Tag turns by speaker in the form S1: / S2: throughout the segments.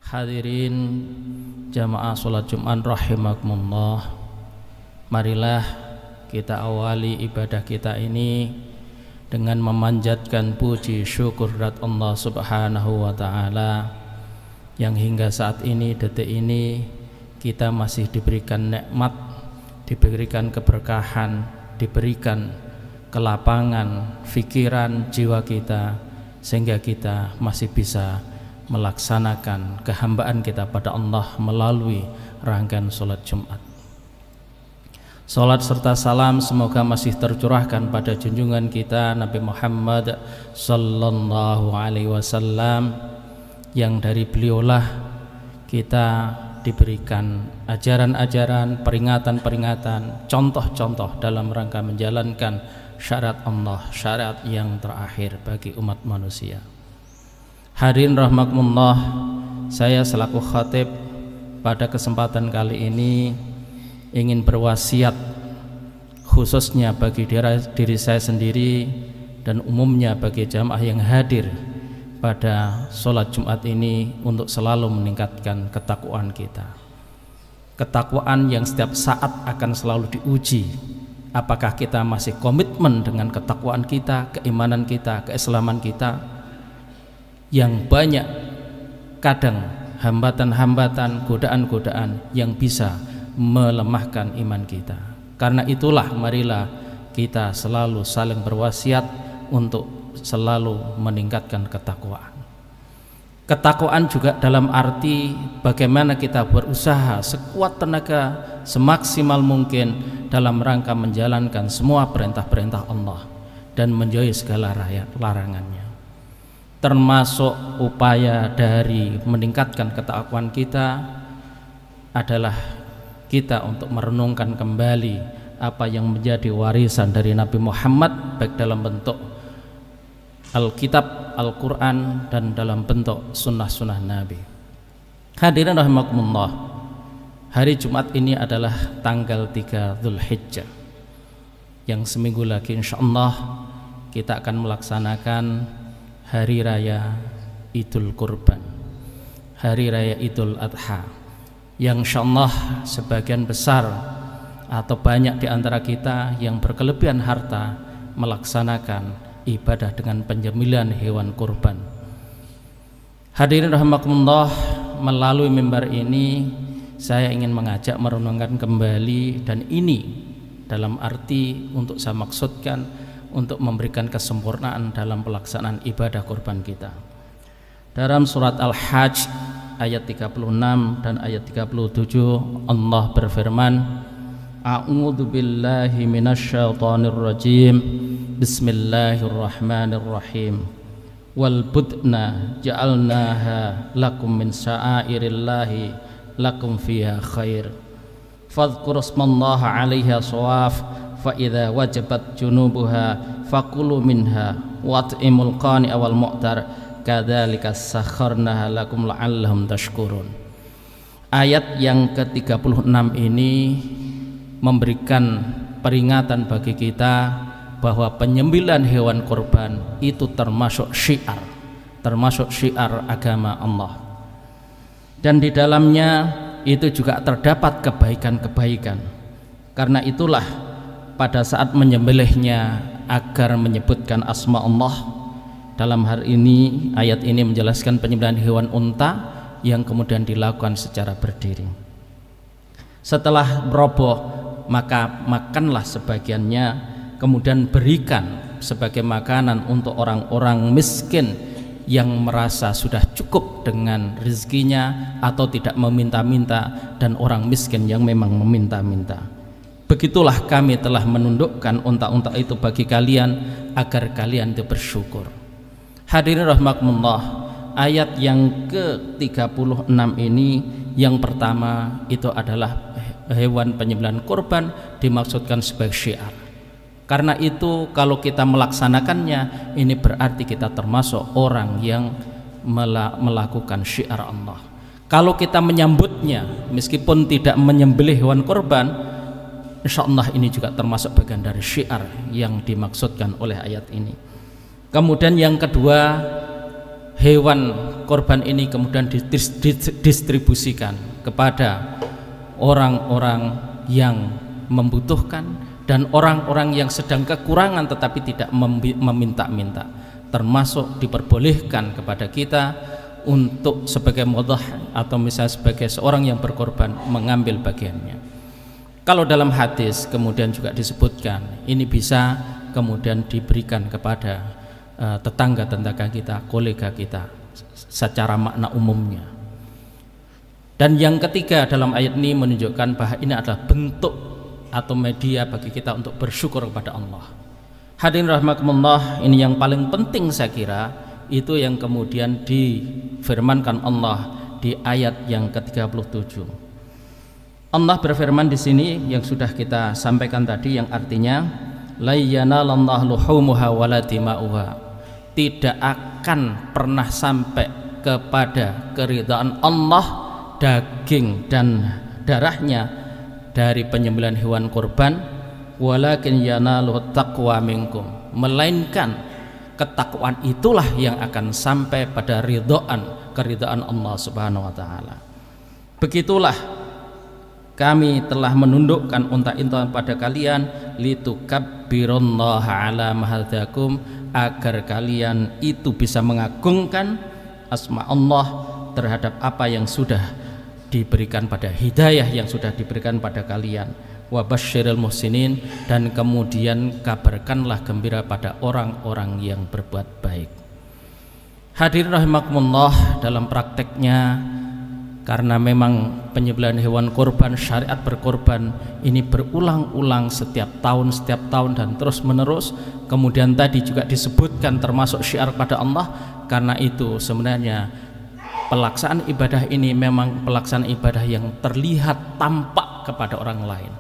S1: Hadirin jamaah sholat Jumat rahimakumullah, marilah kita awali ibadah kita ini dengan memanjatkan puji syukur kepada Allah Subhanahu wa Ta'ala yang hingga saat ini, detik ini kita masih diberikan nikmat, diberikan keberkahan, diberikan kelapangan pikiran jiwa kita, sehingga kita masih bisa melaksanakan kehambaan kita pada Allah melalui rangkaian sholat Jumat. Sholat serta salam semoga masih tercurahkan pada junjungan kita Nabi Muhammad sallallahu alaihi wasallam, yang dari beliaulah kita diberikan ajaran-ajaran, peringatan-peringatan, contoh-contoh dalam rangka menjalankan syariat Allah, syariat yang terakhir bagi umat manusia. Hadirin rahmakumullah, saya selaku khatib pada kesempatan kali ini ingin berwasiat khususnya bagi diri saya sendiri dan umumnya bagi jamaah yang hadir pada sholat Jumat ini untuk selalu meningkatkan ketakwaan kita. Ketakwaan yang setiap saat akan selalu diuji. Apakah kita masih komitmen dengan ketakwaan kita, keimanan kita, keislaman kita? Yang banyak kadang hambatan-hambatan, godaan-godaan yang bisa melemahkan iman kita. Karena itulah marilah kita selalu saling berwasiat untuk selalu meningkatkan ketakwaan. Ketakwaan juga dalam arti bagaimana kita berusaha sekuat tenaga, semaksimal mungkin dalam rangka menjalankan semua perintah-perintah Allah dan menjauhi segala larangannya. Termasuk upaya dari meningkatkan ketakwaan kita adalah kita untuk merenungkan kembali apa yang menjadi warisan dari Nabi Muhammad, baik dalam bentuk Alkitab, Al-Quran, dan dalam bentuk sunnah-sunnah Nabi. Hadirin rahimakumullah, hari Jumat ini adalah tanggal 3 Dzulhijjah, yang seminggu lagi insyaallah kita akan melaksanakan Hari Raya Idul Kurban, Hari Raya Idul Adha, yang insyaallah sebagian besar atau banyak di antara kita yang berkelebihan harta melaksanakan ibadah dengan penyembelihan hewan kurban. Hadirin rahimakumullah, melalui mimbar ini saya ingin mengajak merenungkan kembali, dan ini dalam arti untuk saya maksudkan untuk memberikan kesempurnaan dalam pelaksanaan ibadah kurban kita. Dalam surat Al-Hajj ayat 36 dan ayat 37 Allah berfirman, A'udzu billahi minasyaitonir rajim. Bismillahirrahmanirrahim. Wal budna ja'alnaha lakum min sya'airillahi lakum fiha khair. Fadhkuru ismallaha 'alaiha shawaf fa idza wajabat junubuha fakulu minha wat'imul qani'a wal mu'tar kadzalika sakharnaha lakum la'allahum tashkurun. Ayat yang ke-36 ini memberikan peringatan bagi kita bahwa penyembelihan hewan kurban itu termasuk syiar agama Allah, dan di dalamnya itu juga terdapat kebaikan-kebaikan. Karena itulah pada saat menyembelihnya agar menyebutkan asma Allah. Dalam hal ini ayat ini menjelaskan penyembelihan hewan unta yang kemudian dilakukan secara berdiri. Setelah beroboh, maka makanlah sebagiannya, kemudian berikan sebagai makanan untuk orang-orang miskin yang merasa sudah cukup dengan rezekinya atau tidak meminta-minta, dan orang miskin yang memang meminta-minta. Begitulah kami telah menundukkan unta-unta itu bagi kalian agar kalian itu bersyukur. Hadirin rahimakumullah, ayat yang ke-36 ini yang pertama itu adalah hewan penyembelihan kurban dimaksudkan sebagai syiar. Karena itu kalau kita melaksanakannya, ini berarti kita termasuk orang yang melakukan syiar Allah. Kalau kita menyambutnya meskipun tidak menyembelih hewan kurban, insyaallah ini juga termasuk bagian dari syiar yang dimaksudkan oleh ayat ini. Kemudian yang kedua, hewan korban ini kemudian didistribusikan kepada orang-orang yang membutuhkan dan orang-orang yang sedang kekurangan tetapi tidak meminta-minta, termasuk diperbolehkan kepada kita untuk sebagai mudhah atau misalnya sebagai seorang yang berkorban mengambil bagiannya. Kalau dalam hadis kemudian juga disebutkan ini bisa kemudian diberikan kepada tetangga-tetangga kita, kolega kita secara makna umumnya. Dan yang ketiga dalam ayat ini menunjukkan bahwa ini adalah bentuk atau media bagi kita untuk bersyukur kepada Allah. Hadirin rahimakumullah, ini yang paling penting saya kira, itu yang kemudian difirmankan Allah di ayat yang ke-37. Allah berfirman di sini yang sudah kita sampaikan tadi, yang artinya la yanalallahu luhumuha wala dima'uha, tidak akan pernah sampai kepada keridhaan Allah daging dan darahnya dari penyembelihan hewan kurban, walakin yanaluhu taqwa minkum, melainkan ketakwaan itulah yang akan sampai pada keridhaan Allah Subhanahu wa taala. Begitulah kami telah menundukkan unta-unta pada kalian litukabbirullaha ala ma hadakum, agar kalian itu bisa mengagungkan asma Allah terhadap apa yang sudah diberikan pada hidayah yang sudah diberikan pada kalian. Wa basyiril muhsinin, dan kemudian kabarkanlah gembira pada orang-orang yang berbuat baik. Hadirin rahimakumullah, dalam prakteknya karena memang penyembelihan hewan kurban, syariat berkorban ini berulang-ulang setiap tahun dan terus menerus. Kemudian tadi juga disebutkan termasuk syiar pada Allah. Karena itu sebenarnya pelaksanaan ibadah ini memang pelaksanaan ibadah yang terlihat tampak kepada orang lain.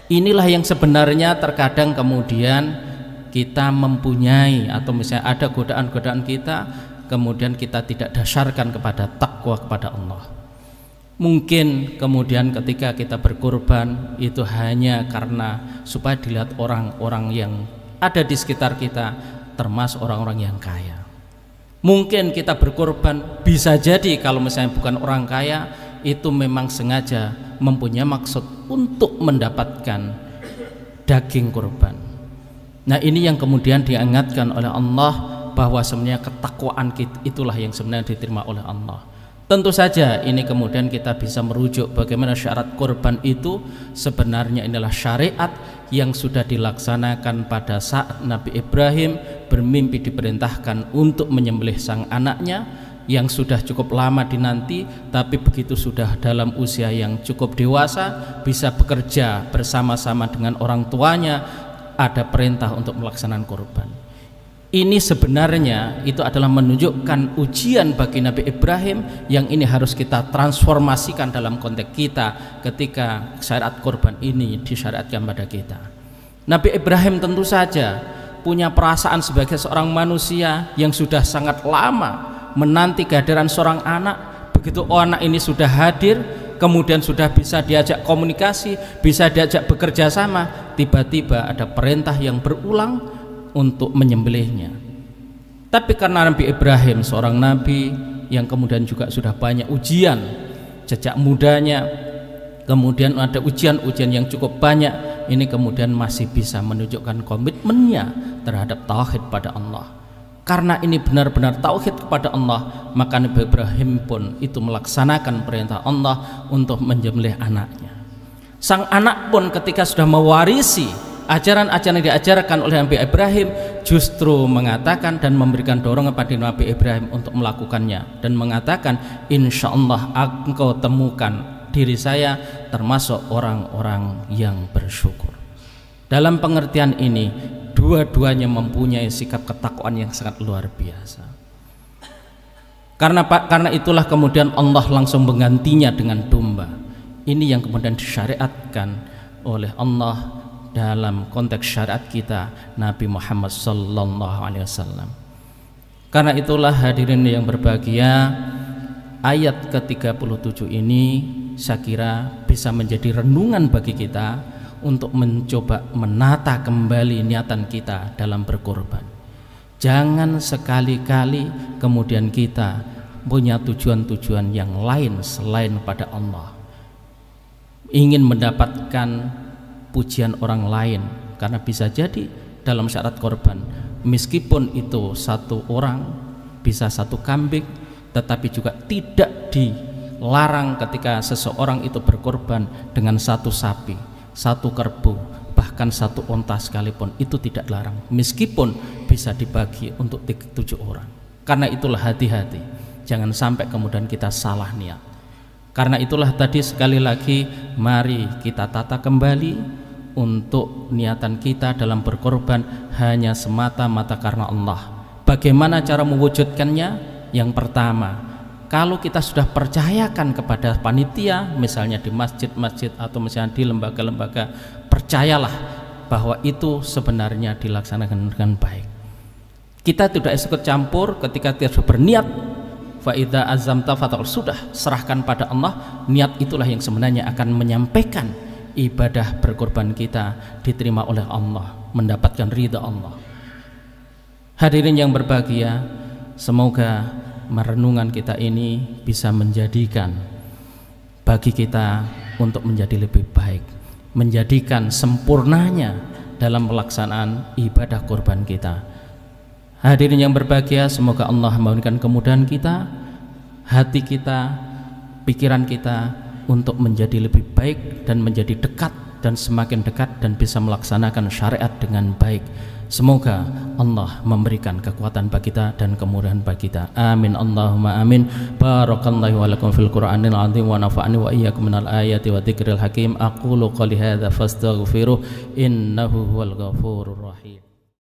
S1: Inilah yang sebenarnya terkadang kemudian kita mempunyai atau misalnya ada godaan-godaan kita, kemudian kita tidak dasarkan kepada takwa kepada Allah. Mungkin kemudian ketika kita berkorban itu hanya karena supaya dilihat orang-orang yang ada di sekitar kita, termasuk orang-orang yang kaya. Mungkin kita berkorban bisa jadi kalau misalnya bukan orang kaya, itu memang sengaja mempunyai maksud untuk mendapatkan daging kurban. Nah, ini yang kemudian diingatkan oleh Allah bahwa sebenarnya ketakwaan itulah yang sebenarnya diterima oleh Allah. Tentu saja ini kemudian kita bisa merujuk bagaimana syarat kurban itu sebenarnya inilah syariat yang sudah dilaksanakan pada saat Nabi Ibrahim bermimpi diperintahkan untuk menyembelih sang anaknya yang sudah cukup lama dinanti, tapi begitu sudah dalam usia yang cukup dewasa, bisa bekerja bersama-sama dengan orang tuanya, ada perintah untuk melaksanakan kurban. Ini sebenarnya itu adalah menunjukkan ujian bagi Nabi Ibrahim yang ini harus kita transformasikan dalam konteks kita ketika syariat kurban ini disyariatkan pada kita. Nabi Ibrahim tentu saja punya perasaan sebagai seorang manusia yang sudah sangat lama menanti kehadiran seorang anak. Begitu anak ini sudah hadir, kemudian sudah bisa diajak komunikasi, bisa diajak bekerja sama, tiba-tiba ada perintah yang berulang untuk menyembelihnya. Tapi karena Nabi Ibrahim seorang nabi yang kemudian juga sudah banyak ujian sejak mudanya, kemudian ada ujian-ujian yang cukup banyak, ini kemudian masih bisa menunjukkan komitmennya terhadap tauhid pada Allah. Karena ini benar-benar tauhid kepada Allah, maka Nabi Ibrahim pun itu melaksanakan perintah Allah untuk menyembelih anaknya. Sang anak pun ketika sudah mewarisi ajaran-ajaran yang diajarkan oleh Nabi Ibrahim, justru mengatakan dan memberikan dorongan pada Nabi Ibrahim untuk melakukannya, dan mengatakan, insya Allah engkau temukan diri saya termasuk orang-orang yang bersyukur. Dalam pengertian ini, dua-duanya mempunyai sikap ketakwaan yang sangat luar biasa. Karena itulah kemudian Allah langsung menggantinya dengan domba. Ini yang kemudian disyariatkan oleh Allah dalam konteks syariat kita Nabi Muhammad sallallahu alaihi wasallam. Karena itulah hadirin yang berbahagia, ayat ke-37 ini saya kira bisa menjadi renungan bagi kita untuk mencoba menata kembali niatan kita dalam berkorban. Jangan sekali-kali kemudian kita punya tujuan-tujuan yang lain selain pada Allah, ingin mendapatkan pujian orang lain, karena bisa jadi dalam syarat korban meskipun itu satu orang, bisa satu kambing, tetapi juga tidak dilarang ketika seseorang itu berkorban dengan satu sapi, satu kerbau, bahkan satu onta sekalipun, itu tidak larang meskipun bisa dibagi untuk 7 orang. Karena itulah hati-hati, jangan sampai kemudian kita salah niat. Karena itulah tadi sekali lagi mari kita tata kembali untuk niatan kita dalam berkorban hanya semata-mata karena Allah. Bagaimana cara mewujudkannya? Yang pertama, kalau kita sudah percayakan kepada panitia, misalnya di masjid-masjid atau misalnya di lembaga-lembaga, percayalah bahwa itu sebenarnya dilaksanakan dengan baik. Kita tidak ikut campur ketika kita sudah berniat, fa idza azamta fataqul, sudah serahkan pada Allah. Niat itulah yang sebenarnya akan menyampaikan ibadah berkorban kita diterima oleh Allah, mendapatkan ridha Allah. Hadirin yang berbahagia, semoga merenungan kita ini bisa menjadikan bagi kita untuk menjadi lebih baik, menjadikan sempurnanya dalam pelaksanaan ibadah korban kita. Hadirin yang berbahagia, semoga Allah memberikan kemudahan kita, hati kita, pikiran kita untuk menjadi lebih baik dan menjadi dekat dan semakin dekat dan bisa melaksanakan syariat dengan baik. Semoga Allah memberikan kekuatan bagi kita dan kemudahan bagi kita. Amin Allahumma amin. Barakallahu wa lakum fil Qur'anil azim wa nafa'ani wa iyyakum minal ayati wa dzikril hakim. Aqulu qouli hadza fastaghfiruh innahu huwal ghafurur rahim.